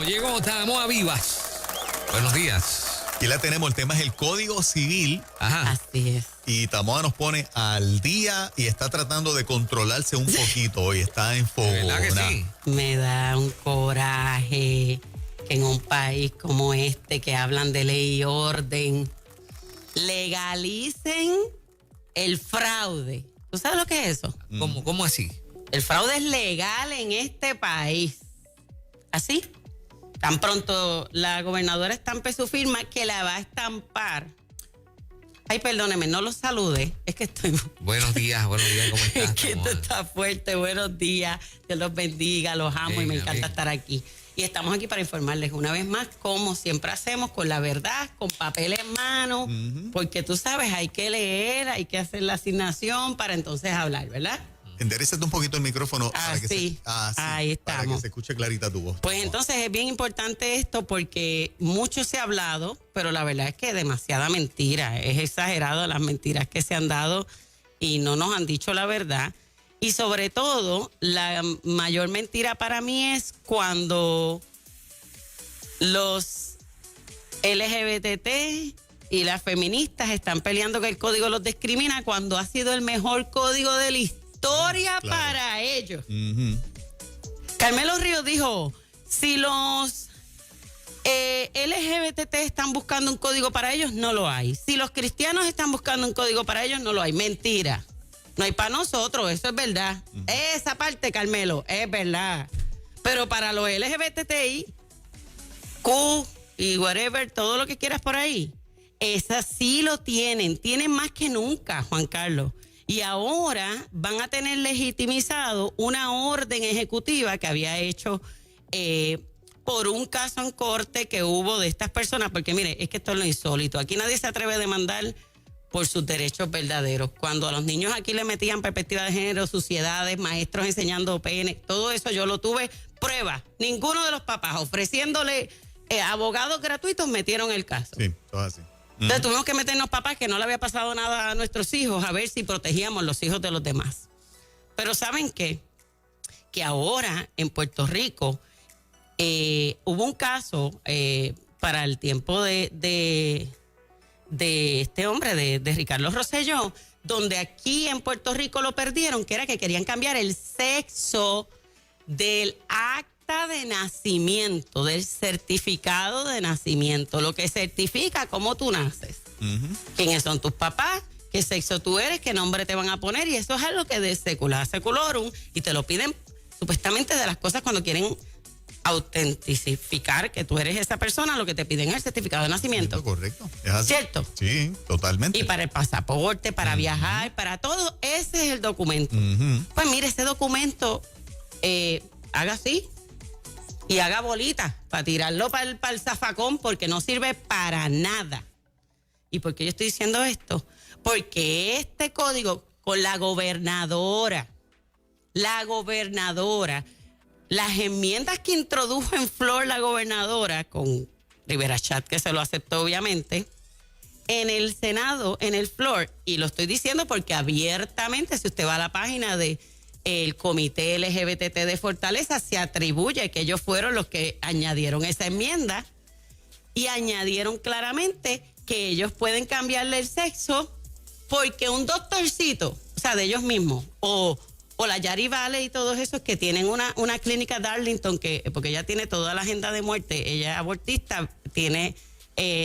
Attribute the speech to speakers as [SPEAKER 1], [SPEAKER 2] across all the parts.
[SPEAKER 1] Llegó, estamos a vivas. Buenos días.
[SPEAKER 2] Aquí la tenemos, el tema es el Código Civil.
[SPEAKER 1] Ajá.
[SPEAKER 3] Así es.
[SPEAKER 2] Y Tamoa nos pone al día y está tratando de controlarse un poquito hoy. Está en
[SPEAKER 1] ¿Verdad que
[SPEAKER 2] fogona.
[SPEAKER 1] sí?
[SPEAKER 3] Me da un coraje que en un país como este, que hablan de ley y orden, legalicen el fraude. ¿Tú sabes lo que es eso?
[SPEAKER 1] ¿Cómo así?
[SPEAKER 3] El fraude es legal en este país. ¿Así? Tan pronto la gobernadora estampe su firma, que la va a estampar. Ay, perdóneme, no los salude. Es que estoy...
[SPEAKER 1] Buenos días, ¿cómo estás?
[SPEAKER 3] Es que esto
[SPEAKER 1] Tamoa?
[SPEAKER 3] está fuerte. Buenos días. Dios los bendiga, los amo y me
[SPEAKER 1] Amén,
[SPEAKER 3] encanta
[SPEAKER 1] amén.
[SPEAKER 3] estar aquí. Y estamos aquí para informarles una vez más, como siempre hacemos, con la verdad, con papel en mano, porque tú sabes, hay que leer, hay que hacer la asignación para entonces hablar, ¿verdad?
[SPEAKER 2] Enderezate un poquito el micrófono para que
[SPEAKER 3] Sí. Ahí
[SPEAKER 2] para
[SPEAKER 3] estamos.
[SPEAKER 2] que se escuche clarita tu voz.
[SPEAKER 3] Pues entonces es bien importante esto porque mucho se ha hablado, pero la verdad es que demasiada mentira. Es exagerado las mentiras que se han dado y no nos han dicho la verdad. Y sobre todo, la mayor mentira para mí es cuando los LGBT y las feministas están peleando que el código los discrimina cuando ha sido el mejor código de la historia
[SPEAKER 2] Claro.
[SPEAKER 3] para ellos.
[SPEAKER 2] Ujú.
[SPEAKER 3] Carmelo Ríos dijo, si los LGBT están buscando un código para ellos, no lo hay. Si los cristianos están buscando un código para ellos, no lo hay. Mentira. No hay para nosotros, eso es verdad. Esa parte, Carmelo, es verdad. Pero para los LGBTI, Q y whatever, todo lo que quieras por ahí, esas sí lo tienen. Tienen más que nunca, Juan Carlos. Y ahora van a tener legitimizado una orden ejecutiva que había hecho por un caso en corte que hubo de estas personas. Porque mire, es que esto es lo insólito. Aquí nadie se atreve a demandar por sus derechos verdaderos. Cuando a los niños aquí le metían perspectiva de género, suciedades, maestros enseñando pene, todo eso yo lo tuve prueba. Ninguno de los papás ofreciéndole abogados gratuitos metieron el caso.
[SPEAKER 2] Sí, todo así.
[SPEAKER 3] Entonces tuvimos que meternos papás que no le había pasado nada a nuestros hijos a ver si protegíamos los hijos de los demás. Pero ¿saben qué? Que ahora en Puerto Rico hubo un caso para el tiempo de este hombre, de Ricardo Rosselló, donde aquí en Puerto Rico lo perdieron, que era que querían cambiar el sexo del acta de nacimiento, del certificado de nacimiento, lo que certifica cómo tú naces, quiénes son tus papás, qué sexo tú eres, qué nombre te van a poner, y eso es algo que de secular seculorum, y te lo piden supuestamente de las cosas cuando quieren autentificar que tú eres esa persona, lo que te piden es el certificado de nacimiento.
[SPEAKER 2] Correcto. ¿Es así?
[SPEAKER 3] ¿Cierto?
[SPEAKER 2] Sí, totalmente.
[SPEAKER 3] Y para el pasaporte, para viajar, para todo, ese es el documento. Pues mire, ese documento, haga así y haga bolita para tirarlo para el zafacón porque no sirve para nada. ¿Y por qué yo estoy diciendo esto? Porque este código con la gobernadora, las enmiendas que introdujo en flor la gobernadora con Rivera Chat, que se lo aceptó obviamente, en el Senado, en el flor, y lo estoy diciendo porque abiertamente, si usted va a la página de el Comité LGBT de Fortaleza, se atribuye que ellos fueron los que añadieron esa enmienda y añadieron claramente que ellos pueden cambiarle el sexo porque un doctorcito, o sea, de ellos mismos, o la Yari Vale y todos esos que tienen una clínica Darlington, porque ella tiene toda la agenda de muerte, ella es abortista,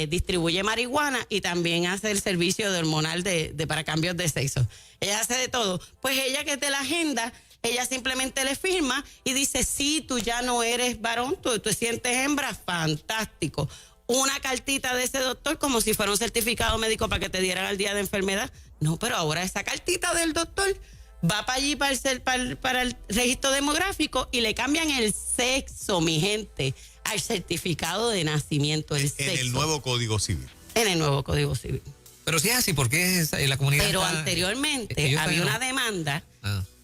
[SPEAKER 3] distribuye marihuana y también hace el servicio de hormonal para cambios de sexo. Ella hace de todo. Pues ella que es de la agenda, ella simplemente le firma y dice, sí, tú ya no eres varón, tú te sientes hembra, fantástico. Una cartita de ese doctor como si fuera un certificado médico para que te dieran al día de enfermedad. No, pero ahora esa cartita del doctor va para allí para el registro demográfico y le cambian el sexo, mi gente, al certificado de nacimiento, el sexo.
[SPEAKER 2] En el nuevo Código Civil.
[SPEAKER 3] En el nuevo Código Civil.
[SPEAKER 1] Pero si es así, ¿por qué la comunidad
[SPEAKER 3] Pero
[SPEAKER 1] está,
[SPEAKER 3] anteriormente
[SPEAKER 1] ellos
[SPEAKER 3] había
[SPEAKER 1] están-
[SPEAKER 3] una demanda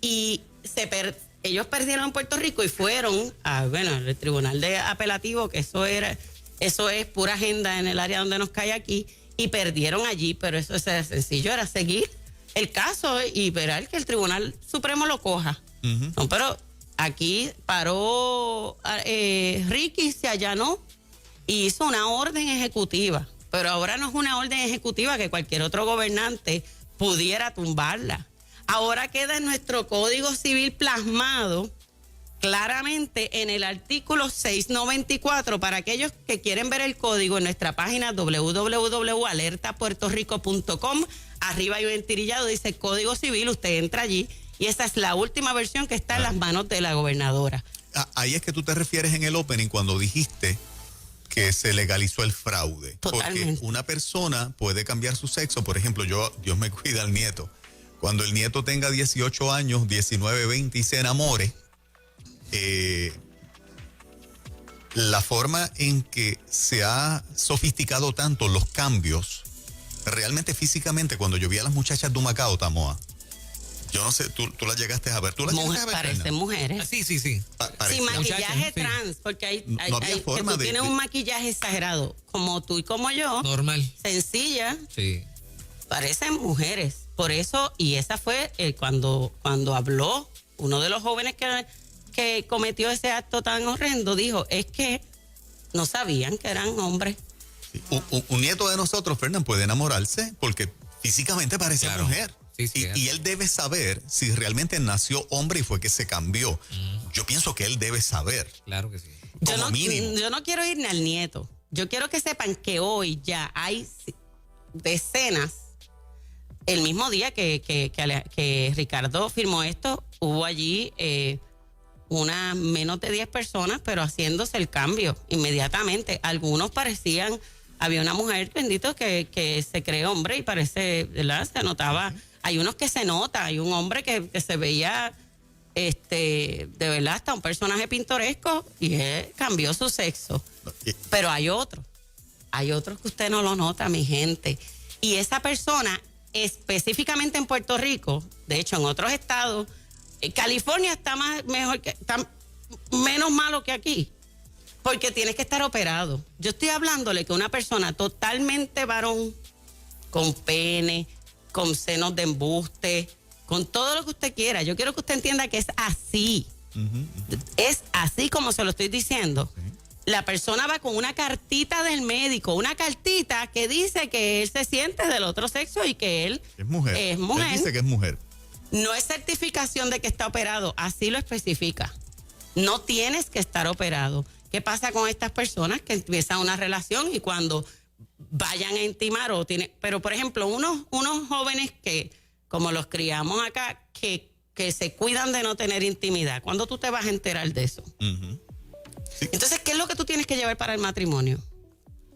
[SPEAKER 3] y ellos perdieron en Puerto Rico y fueron al tribunal de apelativo, que eso es pura agenda en el área donde nos cae aquí, y perdieron allí, pero eso es sencillo, era seguir el caso y verá que el Tribunal Supremo lo coja. No, pero Aquí paró Ricky, se allanó y hizo una orden ejecutiva. Pero ahora no es una orden ejecutiva que cualquier otro gobernante pudiera tumbarla. Ahora queda en nuestro Código Civil plasmado claramente en el artículo 694. Para aquellos que quieren ver el código, en nuestra página www.alertapuertorico.com, arriba hay un entirillado, dice Código Civil, usted entra allí y esa es la última versión que está en las manos de la gobernadora.
[SPEAKER 2] Ahí es que tú te refieres en el opening cuando dijiste que se legalizó el fraude.
[SPEAKER 3] Totalmente.
[SPEAKER 2] Porque una persona puede cambiar su sexo. Por ejemplo, Dios me cuida al nieto. Cuando el nieto tenga 18 años, 19, 20 y se enamore, la forma en que se ha sofisticado tanto los cambios, realmente físicamente, cuando yo vi a las muchachas de Humacao, Tamoa, yo no sé, tú las llegaste a ver. ¿Tú las llegaste a ver?
[SPEAKER 3] Parecen mujeres.
[SPEAKER 1] Ah, sí.
[SPEAKER 3] Sin maquillaje
[SPEAKER 1] Muchachas, sí.
[SPEAKER 3] trans, porque hay
[SPEAKER 2] No había forma
[SPEAKER 3] que tú
[SPEAKER 2] de-
[SPEAKER 3] tienes un maquillaje exagerado, como tú y como yo,
[SPEAKER 1] Normal.
[SPEAKER 3] sencilla,
[SPEAKER 1] Sí.
[SPEAKER 3] parecen mujeres. Por eso, y esa fue cuando habló uno de los jóvenes que cometió ese acto tan horrendo, dijo, es que no sabían que eran hombres.
[SPEAKER 2] Sí. Un nieto de nosotros, Fernán, puede enamorarse porque físicamente parece
[SPEAKER 1] Claro.
[SPEAKER 2] mujer.
[SPEAKER 1] Sí,
[SPEAKER 2] y él debe saber si realmente nació hombre y fue que se cambió. Yo pienso que él debe saber.
[SPEAKER 1] Claro que sí.
[SPEAKER 2] Como mínimo.
[SPEAKER 3] Yo no quiero ir ni al nieto. Yo quiero que sepan que hoy ya hay decenas. El mismo día que Ricardo firmó esto, hubo allí menos de 10 personas, pero haciéndose el cambio inmediatamente. Algunos parecían, había una mujer, bendito, que se cree hombre y parece, ¿verdad? Se notaba. Hay unos que se nota, hay un hombre que se veía, de verdad, hasta un personaje pintoresco y él cambió su sexo. Pero hay otros que usted no lo nota, mi gente. Y esa persona, específicamente en Puerto Rico, de hecho en otros estados, California está está menos malo que aquí, porque tienes que estar operado. Yo estoy hablándole que una persona totalmente varón, con pene, con senos de embuste, con todo lo que usted quiera. Yo quiero que usted entienda que es así. Es así como se lo estoy diciendo. La persona va con una cartita del médico, una cartita que dice que él se siente del otro sexo y que él
[SPEAKER 2] Es mujer.
[SPEAKER 3] es mujer.
[SPEAKER 2] Él dice que es mujer.
[SPEAKER 3] No es certificación de que está operado, así lo especifica. No tienes que estar operado. ¿Qué pasa con estas personas que empiezan una relación y cuando vayan a intimar pero por ejemplo, unos jóvenes que, como los criamos acá, que se cuidan de no tener intimidad, ¿cuándo tú te vas a enterar de eso? Sí. Entonces, ¿qué es lo que tú tienes que llevar para el matrimonio?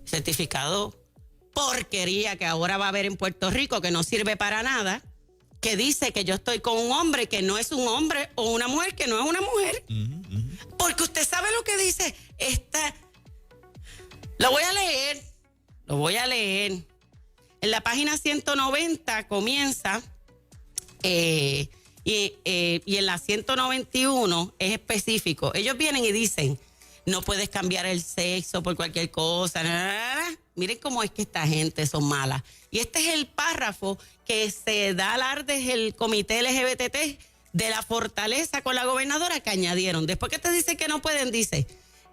[SPEAKER 3] Certificado porquería que ahora va a haber en Puerto Rico, que no sirve para nada, que dice que yo estoy con un hombre que no es un hombre o una mujer que no es una mujer. Porque usted sabe lo que dice. Lo voy a leer. En la página 190 comienza y en la 191 es específico. Ellos vienen y dicen, no puedes cambiar el sexo por cualquier cosa. Miren cómo es que esta gente son malas. Y este es el párrafo que se da alarde el comité LGBT de la fortaleza con la gobernadora que añadieron. Después que te dice que no pueden, dice,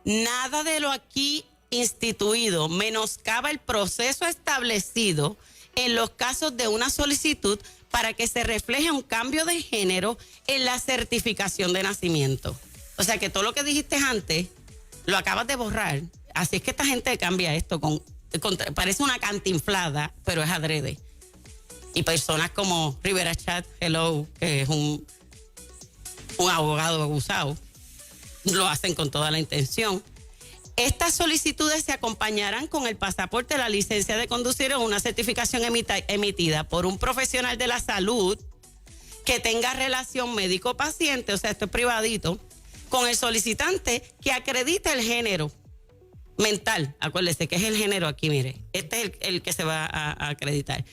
[SPEAKER 3] nada de lo aquí instituido menoscaba el proceso establecido en los casos de una solicitud para que se refleje un cambio de género en la certificación de nacimiento. O sea que todo lo que dijiste antes lo acabas de borrar. Así es que esta gente cambia esto parece una cantinflada, pero es adrede. Y personas como Rivera Chat, hello, que es un abogado abusado, lo hacen con toda la intención. Estas solicitudes se acompañarán con el pasaporte, la licencia de conducir o una certificación emitida por un profesional de la salud que tenga relación médico-paciente, o sea, esto es privadito, con el solicitante que acredite el género mental. Acuérdese que es el género aquí, mire. Este es el que se va a acreditar.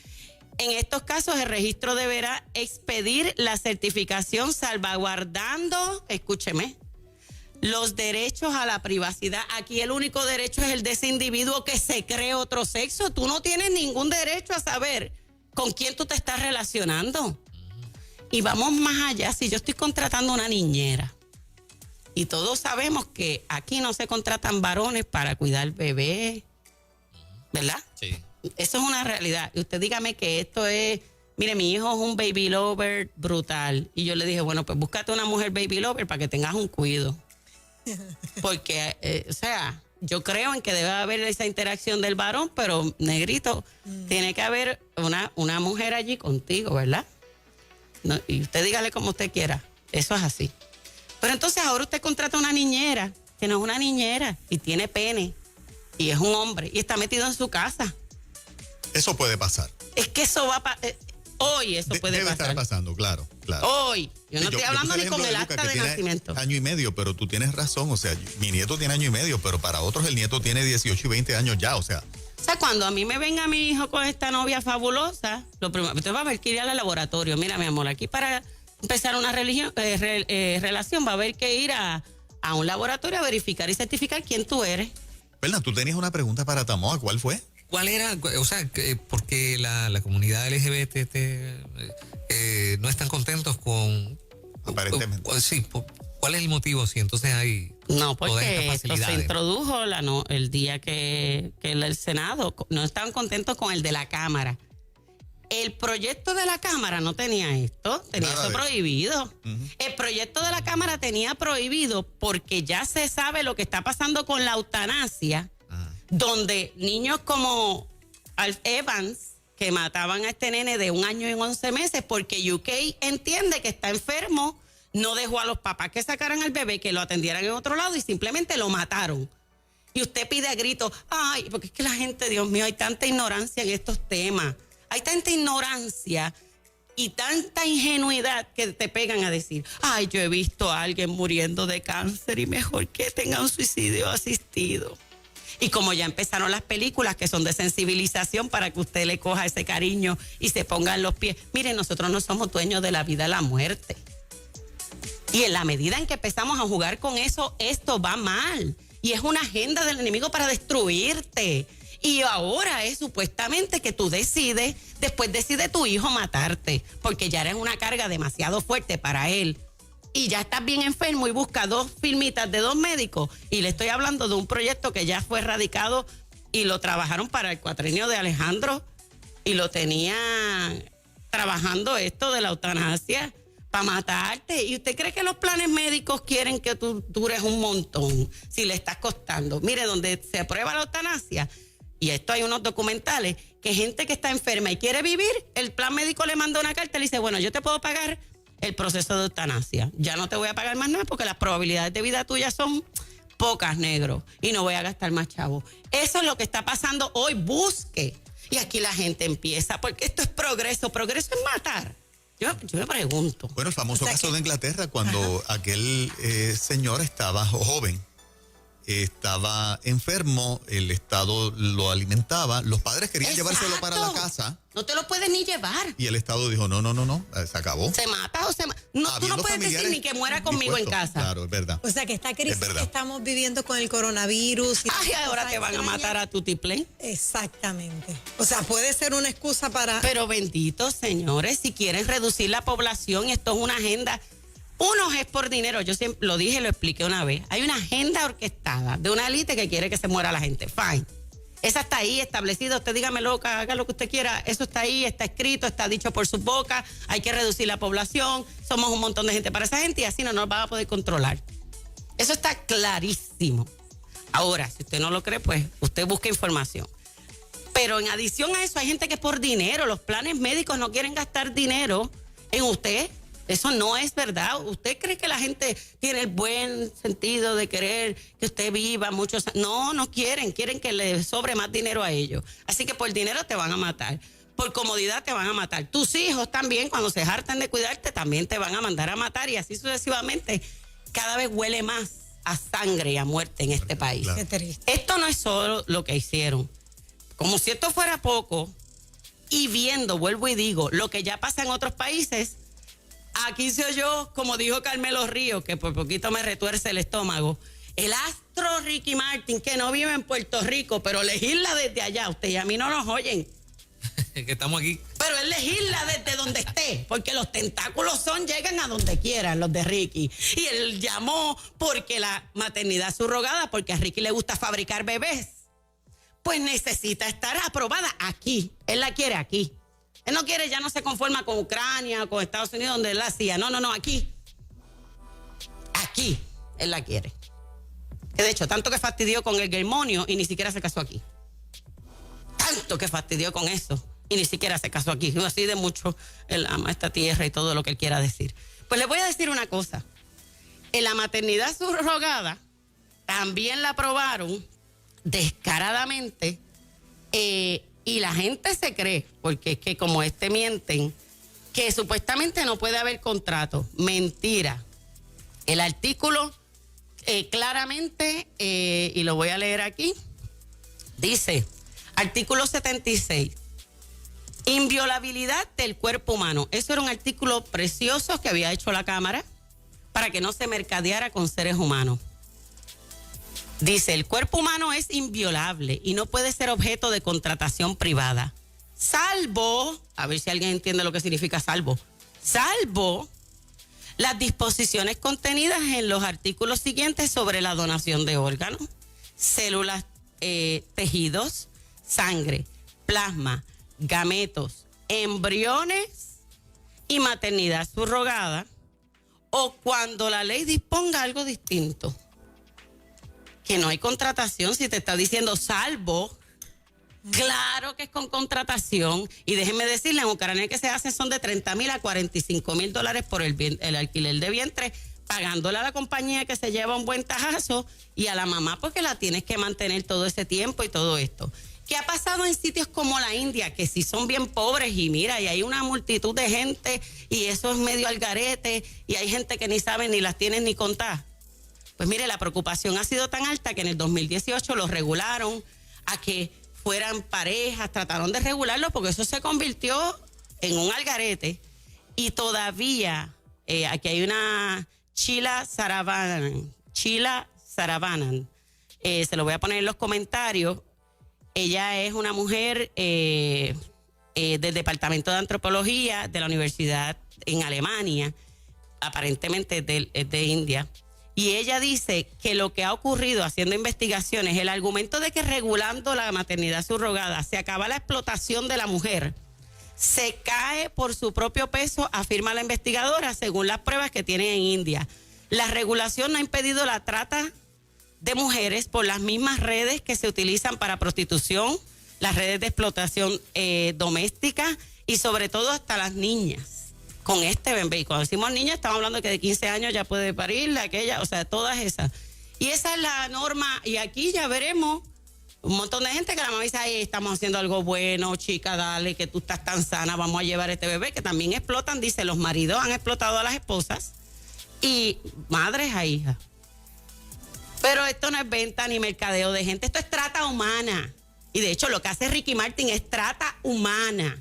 [SPEAKER 3] En estos casos, el registro deberá expedir la certificación salvaguardando, escúcheme, los derechos a la privacidad. Aquí el único derecho es el de ese individuo que se cree otro sexo. Tú no tienes ningún derecho a saber con quién tú te estás relacionando. Y vamos más allá. Si yo estoy contratando una niñera Y todos sabemos que aquí no se contratan varones para cuidar bebés, ¿verdad?
[SPEAKER 1] Sí.
[SPEAKER 3] Eso es una realidad. Y usted dígame que esto es, mire, mi hijo es un baby lover brutal. Y yo le dije, bueno, pues búscate una mujer baby lover para que tengas un cuido. Porque, o sea, yo creo en que debe haber esa interacción del varón, pero, negrito, tiene que haber una mujer allí contigo, ¿verdad? No, y usted dígale como usted quiera. Eso es así. Pero entonces ahora usted contrata una niñera, que no es una niñera, y tiene pene, y es un hombre, y está metido en su casa.
[SPEAKER 2] Eso puede pasar.
[SPEAKER 3] Es que eso va hoy eso puede
[SPEAKER 2] Debe
[SPEAKER 3] pasar.
[SPEAKER 2] estar pasando, claro.
[SPEAKER 3] Hoy. Yo no
[SPEAKER 2] Sí,
[SPEAKER 3] estoy hablando
[SPEAKER 2] puse
[SPEAKER 3] ni con
[SPEAKER 2] ejemplo
[SPEAKER 3] el
[SPEAKER 2] de
[SPEAKER 3] acta
[SPEAKER 2] Luca,
[SPEAKER 3] de
[SPEAKER 2] que tiene
[SPEAKER 3] nacimiento.
[SPEAKER 2] año y medio, pero tú tienes razón. O sea, mi nieto tiene año y medio, pero para otros el nieto tiene 18 y 20 años ya. O sea,
[SPEAKER 3] Cuando a mí me venga mi hijo con esta novia fabulosa, lo primero, usted va a ver que ir al laboratorio. Mira, mi amor, aquí para empezar una relación va a haber que ir a un laboratorio a verificar y certificar quién tú eres.
[SPEAKER 2] ¿verdad? Tú tenías una pregunta para Tamoa. ¿Cuál fue?
[SPEAKER 1] ¿Cuál era? O sea, porque la comunidad LGBT no están contentos con...
[SPEAKER 2] Aparentemente.
[SPEAKER 1] Sí, ¿cuál es el motivo? Si entonces hay
[SPEAKER 3] No,
[SPEAKER 1] todas
[SPEAKER 3] porque
[SPEAKER 1] estas
[SPEAKER 3] esto se
[SPEAKER 1] facilidades.
[SPEAKER 3] introdujo el día que el Senado no estaban contentos con el de la Cámara. El proyecto de la Cámara no tenía esto, tenía
[SPEAKER 2] Nada
[SPEAKER 3] eso
[SPEAKER 2] de eso.
[SPEAKER 3] prohibido. El proyecto de la Cámara tenía prohibido porque ya se sabe lo que está pasando con la eutanasia, donde niños como Alf Evans, que mataban a este nene de 1 año y 11 meses porque UK entiende que está enfermo, no dejó a los papás que sacaran al bebé, que lo atendieran en otro lado y simplemente lo mataron. Y usted pide a gritos, ay, porque es que la gente, Dios mío, hay tanta ignorancia en estos temas. Hay tanta ignorancia y tanta ingenuidad que te pegan a decir, ay, yo he visto a alguien muriendo de cáncer y mejor que tenga un suicidio asistido. Y como ya empezaron las películas que son de sensibilización para que usted le coja ese cariño y se ponga en los pies. Miren, nosotros no somos dueños de la vida y la muerte. Y en la medida en que empezamos a jugar con eso, esto va mal. Y es una agenda del enemigo para destruirte. Y ahora es supuestamente que tú decides, después decide tu hijo matarte, porque ya eres una carga demasiado fuerte para él. Y ya estás bien enfermo y busca 2 firmitas de 2 médicos. Y le estoy hablando de un proyecto que ya fue radicado y lo trabajaron para el cuatrienio de Alejandro. Y lo tenían trabajando esto de la eutanasia para matarte. ¿Y usted cree que los planes médicos quieren que tú dures un montón si le estás costando? Mire, donde se aprueba la eutanasia, y esto hay unos documentales, que gente que está enferma y quiere vivir, el plan médico le manda una carta y le dice, bueno, yo te puedo pagar el proceso de eutanasia. Ya no te voy a pagar más nada porque las probabilidades de vida tuyas son pocas, negro, y no voy a gastar más chavo. Eso es lo que está pasando hoy. Busque. Y aquí la gente empieza, porque esto es progreso. Progreso es matar. Yo me pregunto.
[SPEAKER 2] Bueno, el famoso
[SPEAKER 4] O sea
[SPEAKER 2] caso
[SPEAKER 4] que-
[SPEAKER 2] de Inglaterra, cuando aquel señor estaba joven, estaba enfermo, el Estado lo alimentaba, los padres querían llevárselo para la
[SPEAKER 3] Exacto.
[SPEAKER 2] casa
[SPEAKER 3] No te lo puedes ni llevar.
[SPEAKER 2] y el Estado dijo, no, se acabó.
[SPEAKER 3] Se mata o se mata. No, tú
[SPEAKER 2] Habiendo
[SPEAKER 3] no puedes decir
[SPEAKER 2] familiares
[SPEAKER 3] ni que muera conmigo en
[SPEAKER 2] dispuestos.
[SPEAKER 3] casa.
[SPEAKER 2] Claro, es verdad.
[SPEAKER 4] O sea que esta crisis
[SPEAKER 2] Es verdad.
[SPEAKER 4] que estamos viviendo con el coronavirus. Y
[SPEAKER 3] Ay,
[SPEAKER 4] tantas
[SPEAKER 3] ahora
[SPEAKER 4] cosas
[SPEAKER 3] te van a
[SPEAKER 4] extrañas.
[SPEAKER 3] matar a tu tiplén.
[SPEAKER 4] Exactamente. O sea, puede ser una excusa para.
[SPEAKER 3] Pero benditos señores, si quieren reducir la población, y esto es una agenda. Unos es por dinero, yo siempre lo dije, lo expliqué una vez. Hay una agenda orquestada de una élite que quiere que se muera la gente. Fine. Esa está ahí establecida. Usted dígame loca, haga lo que usted quiera. Eso está ahí, está escrito, está dicho por su boca. Hay que reducir la población. Somos un montón de gente para esa gente y así no nos va a poder controlar. Eso está clarísimo. Ahora, si usted no lo cree, pues usted busca información. Pero en adición a eso, hay gente que es por dinero. Los planes médicos no quieren gastar dinero en usted. Eso no es verdad. ¿Usted cree que la gente tiene el buen sentido de querer que usted viva muchos años? No, no quieren. Quieren que le sobre más dinero a ellos. Así que por dinero te van a matar. Por comodidad te van a matar. Tus hijos también, cuando se hartan de cuidarte, también te van a mandar a matar. Y así sucesivamente, cada vez huele más a sangre y a muerte en este país.
[SPEAKER 2] Claro.
[SPEAKER 4] Qué triste.
[SPEAKER 3] Esto no es solo lo que hicieron. Como si esto fuera poco, y viendo, vuelvo y digo, lo que ya pasa en otros países, aquí se oyó, como dijo Carmelo Ríos, que por poquito me retuerce el estómago, el astro Ricky Martin, que no vive en Puerto Rico, pero legisla desde allá. Usted y a mí no nos oyen.
[SPEAKER 1] que estamos aquí.
[SPEAKER 3] Pero él legisla desde donde esté, porque los tentáculos llegan a donde quieran, los de Ricky. Y él llamó porque la maternidad subrogada, porque a Ricky le gusta fabricar bebés, pues necesita estar aprobada aquí. Él la quiere aquí. Él no quiere, ya no se conforma con Ucrania, con Estados Unidos, donde él la hacía. No, aquí. Aquí él la quiere. Que de hecho, tanto que fastidió con el germonio y ni siquiera se casó aquí. Tanto que fastidió con eso y ni siquiera se casó aquí. Así de mucho él ama esta tierra y todo lo que él quiera decir. Pues le voy a decir una cosa. En la maternidad subrogada también la aprobaron descaradamente y la gente se cree, porque es que como mienten, que supuestamente no puede haber contrato. Mentira. El artículo claramente, y lo voy a leer aquí, dice, artículo 76, inviolabilidad del cuerpo humano. Eso era un artículo precioso que había hecho la Cámara para que no se mercadeara con seres humanos. Dice, el cuerpo humano es inviolable y no puede ser objeto de contratación privada, salvo, a ver si alguien entiende lo que significa salvo las disposiciones contenidas en los artículos siguientes sobre la donación de órganos, células, tejidos, sangre, plasma, gametos, embriones y maternidad subrogada, o cuando la ley disponga algo distinto. Que no hay contratación, si te está diciendo salvo, claro que es con contratación. Y déjenme decirle, en Ucrania que se hace son de $30,000 a $45,000 por el alquiler de vientre, pagándole a la compañía que se lleva un buen tajazo y a la mamá porque la tienes que mantener todo ese tiempo y todo esto. ¿Qué ha pasado en sitios como la India, que sí son bien pobres y mira, y hay una multitud de gente y eso es medio al garete y hay gente que ni sabe ni las tienen ni contar? Pues mire, la preocupación ha sido tan alta que en el 2018 los regularon a que fueran parejas, trataron de regularlo porque eso se convirtió en un algarete. Y todavía, aquí hay una Chila Saravanan, se lo voy a poner en los comentarios. Ella es una mujer del Departamento de Antropología de la Universidad en Alemania, aparentemente es de India. Y ella dice que lo que ha ocurrido haciendo investigaciones, el argumento de que regulando la maternidad subrogada se acaba la explotación de la mujer, se cae por su propio peso, afirma la investigadora, según las pruebas que tienen en India. La regulación no ha impedido la trata de mujeres por las mismas redes que se utilizan para prostitución, las redes de explotación doméstica y sobre todo hasta las niñas. Con este bebé, y cuando decimos niña estamos hablando que de 15 años ya puede parir, aquella, o sea, todas esas. Y esa es la norma, y aquí ya veremos un montón de gente que la mamá dice, ay, estamos haciendo algo bueno, chica, dale, que tú estás tan sana, vamos a llevar este bebé, que también explotan, dice, los maridos han explotado a las esposas y madres a hijas. Pero esto no es venta ni mercadeo de gente, esto es trata humana. Y de hecho lo que hace Ricky Martin es trata humana.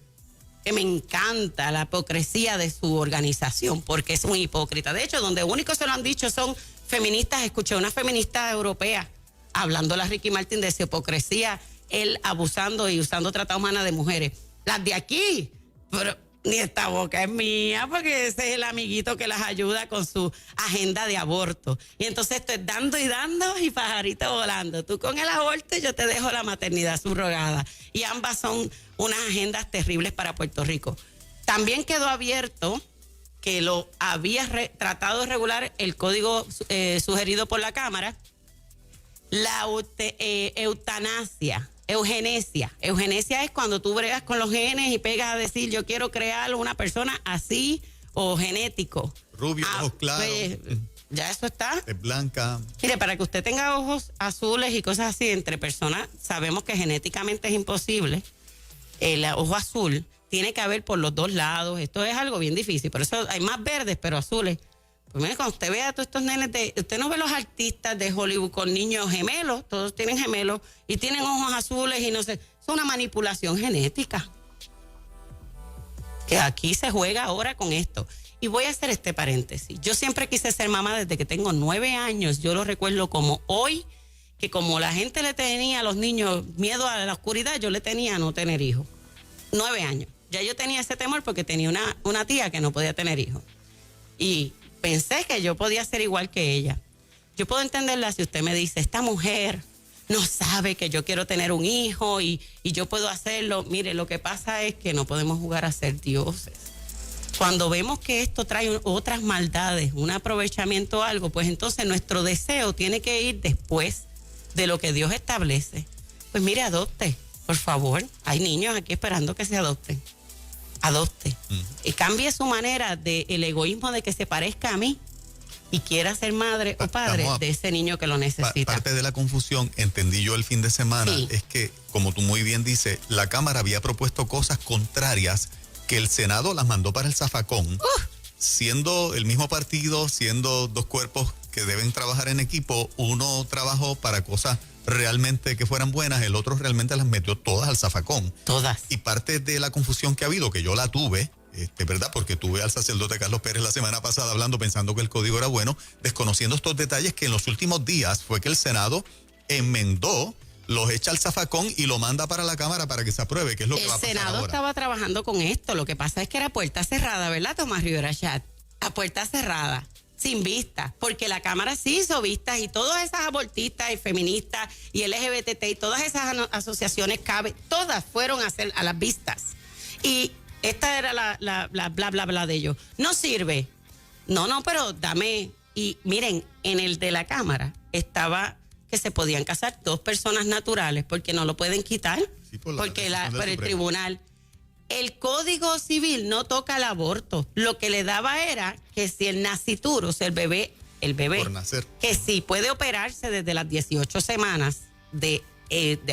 [SPEAKER 3] Que me encanta la hipocresía de su organización, porque es muy hipócrita. De hecho, donde único se lo han dicho son feministas. Escuché una feminista europea hablándole a Ricky Martin de su hipocresía, él abusando y usando trata humana de mujeres. Las de aquí, pero ni esta boca es mía, porque ese es el amiguito que las ayuda con su agenda de aborto. Y entonces esto es dando y pajarito volando. Tú con el aborto y yo te dejo la maternidad subrogada. Y ambas son unas agendas terribles para Puerto Rico. También quedó abierto que lo había tratado de regular el código sugerido por la Cámara, la eutanasia. Eugenesia. Eugenesia es cuando tú bregas con los genes y pegas a decir yo quiero crear una persona así o genético.
[SPEAKER 2] Rubio, ojos claros.
[SPEAKER 3] Pues, ya eso está.
[SPEAKER 2] Es blanca.
[SPEAKER 3] Mire, para que usted tenga ojos azules y cosas así entre personas, sabemos que genéticamente es imposible. El ojo azul tiene que haber por los dos lados. Esto es algo bien difícil. Por eso hay más verdes, pero azules. Pues mire, cuando usted vea a todos estos nenes, usted no ve los artistas de Hollywood con niños gemelos, todos tienen gemelos y tienen ojos azules y no sé. Es una manipulación genética. Que aquí se juega ahora con esto. Y voy a hacer este paréntesis. Yo siempre quise ser mamá desde que tengo 9 años. Yo lo recuerdo como hoy, que como la gente le tenía a los niños miedo a la oscuridad, yo le tenía a no tener hijos. 9 años. Ya yo tenía ese temor porque tenía una tía que no podía tener hijos. Y pensé que yo podía ser igual que ella. Yo puedo entenderla si usted me dice, esta mujer no sabe que yo quiero tener un hijo y yo puedo hacerlo. Mire, lo que pasa es que no podemos jugar a ser dioses. Cuando vemos que esto trae otras maldades, un aprovechamiento o algo, pues entonces nuestro deseo tiene que ir después de lo que Dios establece. Pues mire, adopte, por favor. Hay niños aquí esperando que se adopten. Adopte. Y cambie su manera del egoísmo de que se parezca a mí y quiera ser madre o padre de ese niño que lo necesita.
[SPEAKER 2] Parte de la confusión, entendí yo el fin de semana,
[SPEAKER 3] Sí.
[SPEAKER 2] es que, como tú muy bien dices, la Cámara había propuesto cosas contrarias que el Senado las mandó para el zafacón. Siendo el mismo partido, siendo dos cuerpos que deben trabajar en equipo, uno trabajó para cosas realmente que fueran buenas, el otro realmente las metió todas al zafacón.
[SPEAKER 3] Todas.
[SPEAKER 2] Y parte de la confusión que ha habido, que yo la tuve, ¿verdad? Porque tuve al sacerdote Carlos Pérez la semana pasada hablando, pensando que el código era bueno, desconociendo estos detalles, que en los últimos días fue que el Senado enmendó, los echa al zafacón y lo manda para la Cámara para que se apruebe, que es lo que va a pasar
[SPEAKER 3] El Senado
[SPEAKER 2] ahora.
[SPEAKER 3] estaba trabajando con esto. Lo que pasa es que era puerta cerrada, ¿verdad, Tomás Rivera Chat? A puerta cerrada, sin vista, porque la Cámara sí hizo vistas y todas esas abortistas y feministas y LGBT y todas esas asociaciones todas fueron a las vistas. Y esta era la bla, bla, bla de ellos. No sirve. No, pero dame. Y miren, en el de la Cámara estaba que se podían casar 2 personas naturales porque no lo pueden quitar,
[SPEAKER 2] Sí, por la
[SPEAKER 3] porque
[SPEAKER 2] decisión del
[SPEAKER 3] por el
[SPEAKER 2] Supremo.
[SPEAKER 3] tribunal. El Código Civil no toca el aborto. Lo que le daba era que si el nacituro, o sea, el bebé,
[SPEAKER 2] Por nacer.
[SPEAKER 3] que sí puede operarse desde las 18 semanas de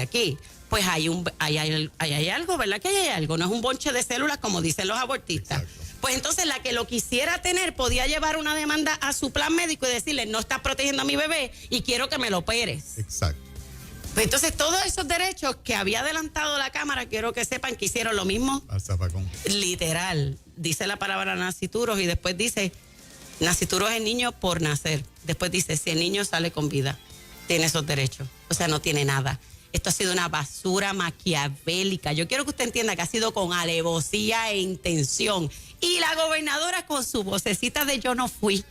[SPEAKER 3] aquí, pues hay algo, ¿verdad? Que hay algo, no es un bonche de células como dicen los abortistas.
[SPEAKER 2] Exacto.
[SPEAKER 3] Pues entonces la que lo quisiera tener podía llevar una demanda a su plan médico y decirle, no estás protegiendo a mi bebé y quiero que me lo operes.
[SPEAKER 2] Exacto.
[SPEAKER 3] Pues entonces todos esos derechos que había adelantado la Cámara, quiero que sepan que hicieron lo mismo.
[SPEAKER 2] Al zafacón.
[SPEAKER 3] Literal, dice la palabra nacituros y después dice, nacituros es el niño por nacer. Después dice, si el niño sale con vida, tiene esos derechos. O sea, no tiene nada. Esto ha sido una basura maquiavélica. Yo quiero que usted entienda que ha sido con alevosía e intención. Y la gobernadora con su vocecita de yo no fui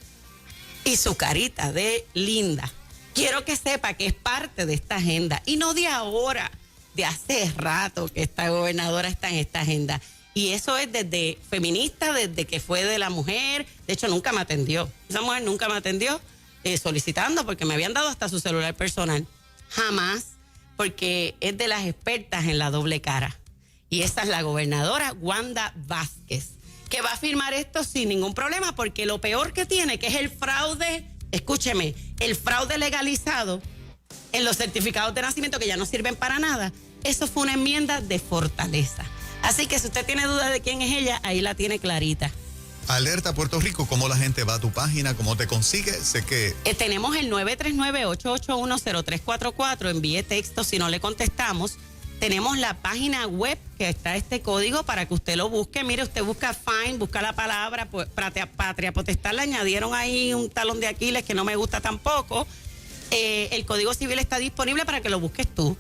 [SPEAKER 3] y su carita de linda. Quiero que sepa que es parte de esta agenda y no de ahora, de hace rato que esta gobernadora está en esta agenda. Y eso es desde feminista, desde que fue de la mujer. De hecho, nunca me atendió. Esa mujer nunca me atendió solicitando porque me habían dado hasta su celular personal. Jamás, porque es de las expertas en la doble cara. Y esa es la gobernadora Wanda Vázquez, que va a firmar esto sin ningún problema porque lo peor que tiene, que es el fraude, escúcheme, el fraude legalizado en los certificados de nacimiento que ya no sirven para nada, eso fue una enmienda de fortaleza. Así que si usted tiene duda de quién es ella, ahí la tiene clarita.
[SPEAKER 2] Alerta Puerto Rico, ¿cómo la gente va a tu página? ¿Cómo te consigue? Sé que
[SPEAKER 3] Tenemos el 939-881-0344, envíe texto si no le contestamos. Tenemos la página web que está este código para que usted lo busque. Mire, usted busca Find, busca la palabra patria potestad, le añadieron ahí un talón de Aquiles que no me gusta tampoco. El Código Civil está disponible para que lo busques tú.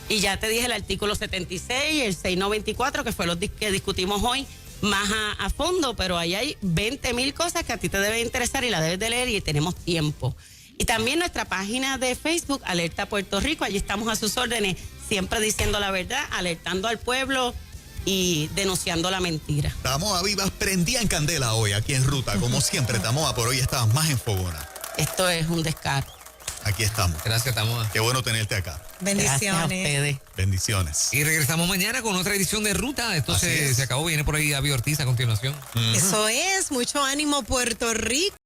[SPEAKER 3] Y ya te dije el artículo 76, el 694, que fue los que discutimos hoy más a fondo, pero ahí hay 20,000 cosas que a ti te deben interesar y la debes de leer y tenemos tiempo. Y también nuestra página de Facebook, Alerta Puerto Rico, allí estamos a sus órdenes, siempre diciendo la verdad, alertando al pueblo y denunciando la mentira.
[SPEAKER 2] Tamoa Vivas prendía en candela hoy aquí en Ruta. Como siempre, Tamoa, por hoy estabas más en fogona.
[SPEAKER 3] Esto es un descaro.
[SPEAKER 2] Aquí estamos.
[SPEAKER 1] Gracias, Tamoa.
[SPEAKER 2] Qué bueno tenerte acá.
[SPEAKER 3] Gracias a
[SPEAKER 4] Bendiciones.
[SPEAKER 3] ustedes.
[SPEAKER 2] Bendiciones.
[SPEAKER 1] Y regresamos mañana con otra edición de Ruta. Esto
[SPEAKER 2] Así es.
[SPEAKER 1] se acabó. Viene por ahí Avi Ortiz a continuación.
[SPEAKER 4] Eso es, mucho ánimo, Puerto Rico.